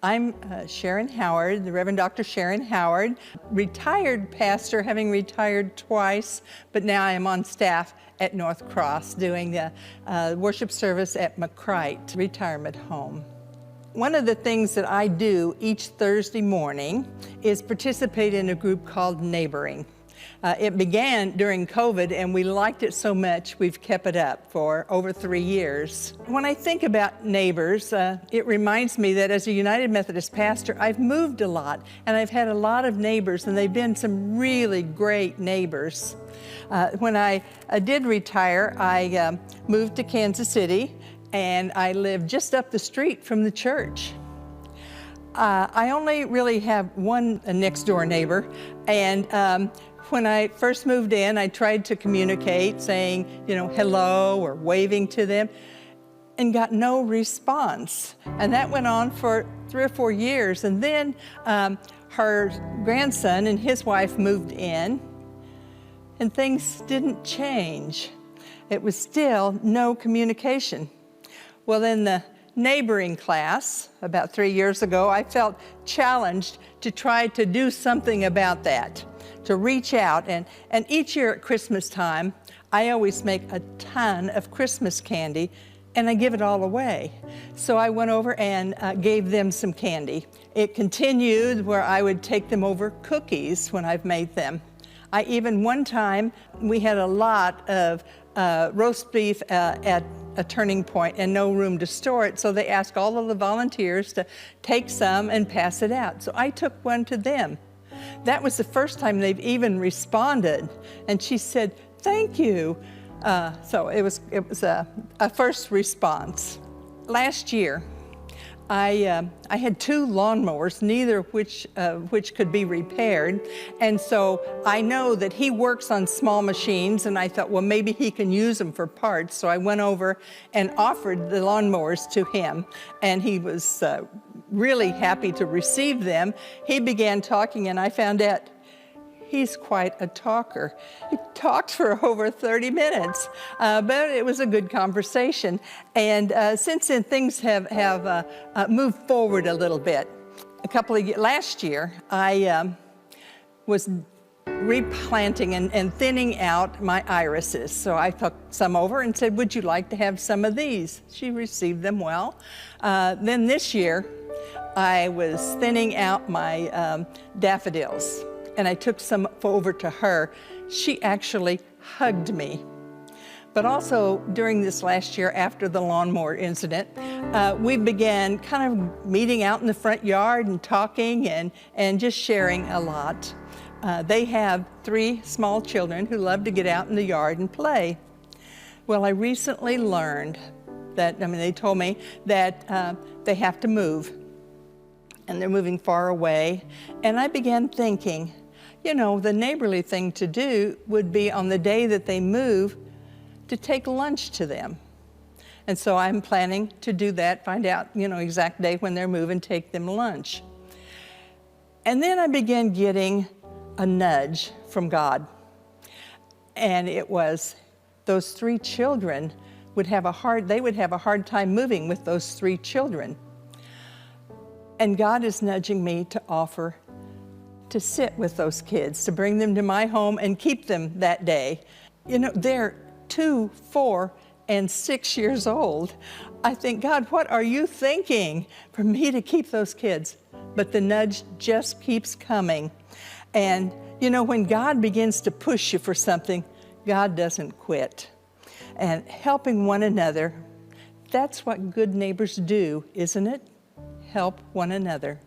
I'm Sharon Howard, the Reverend Dr. Sharon Howard, retired pastor, having retired twice, but now I am on staff at North Cross doing the worship service at McCrite Retirement Home. One of the things that I do each Thursday morning is participate in a group called Neighboring. It began during COVID, and we liked it so much we've kept it up for over 3 years. When I think about neighbors, it reminds me that as a United Methodist pastor, I've moved a lot, and I've had a lot of neighbors, and they've been some really great neighbors. When I did retire, I moved to Kansas City, and I lived just up the street from the church. I only really have one next door neighbor, and when I first moved in, I tried to communicate, saying, hello or waving to them, and got no response. And that went on for 3 or 4 years. And then her grandson and his wife moved in, and things didn't change. It was still no communication. Well, in the neighboring class, about 3 years ago, I felt challenged to try to do something about that, to reach out. And each year at Christmas time, I always make a ton of Christmas candy, and I give it all away. So I went over and gave them some candy. It continued where I would take them over cookies when I've made them. I even, one time, we had a lot of roast beef at a turning point and no room to store it, so they asked all of the volunteers to take some and pass it out. So I took one to them. That was the first time they've even responded, and she said, "Thank you." So it was a first response. Last year, I had 2 lawnmowers, neither of which could be repaired, and so I know that he works on small machines, and I thought, well, maybe he can use them for parts. So I went over and offered the lawnmowers to him, and he was really happy to receive them. He began talking, and I found out he's quite a talker. He talked for over 30 minutes, but it was a good conversation. And since then, things have moved forward a little bit. Last year, I was replanting and thinning out my irises. So I took some over and said, "Would you like to have some of these?" She received them well. Then this year, I was thinning out my daffodils, and I took some over to her. She actually hugged me. But also during this last year, after the lawnmower incident, we began kind of meeting out in the front yard and talking and just sharing a lot. They have 3 small children who love to get out in the yard and play. Well, I recently learned that, they told me that they have to move, and they're moving far away. And I began thinking, the neighborly thing to do would be on the day that they move to take lunch to them. And so I'm planning to do that, find out, exact day when they're moving, take them lunch. And then I began getting a nudge from God. And it was those 3 children would have a hard time moving with those 3 children. And God is nudging me to offer to sit with those kids, to bring them to my home and keep them that day. They're 2, 4, and 6 years old. I think, God, what are you thinking for me to keep those kids? But the nudge just keeps coming. And, when God begins to push you for something, God doesn't quit. And helping one another, that's what good neighbors do, isn't it? Help one another.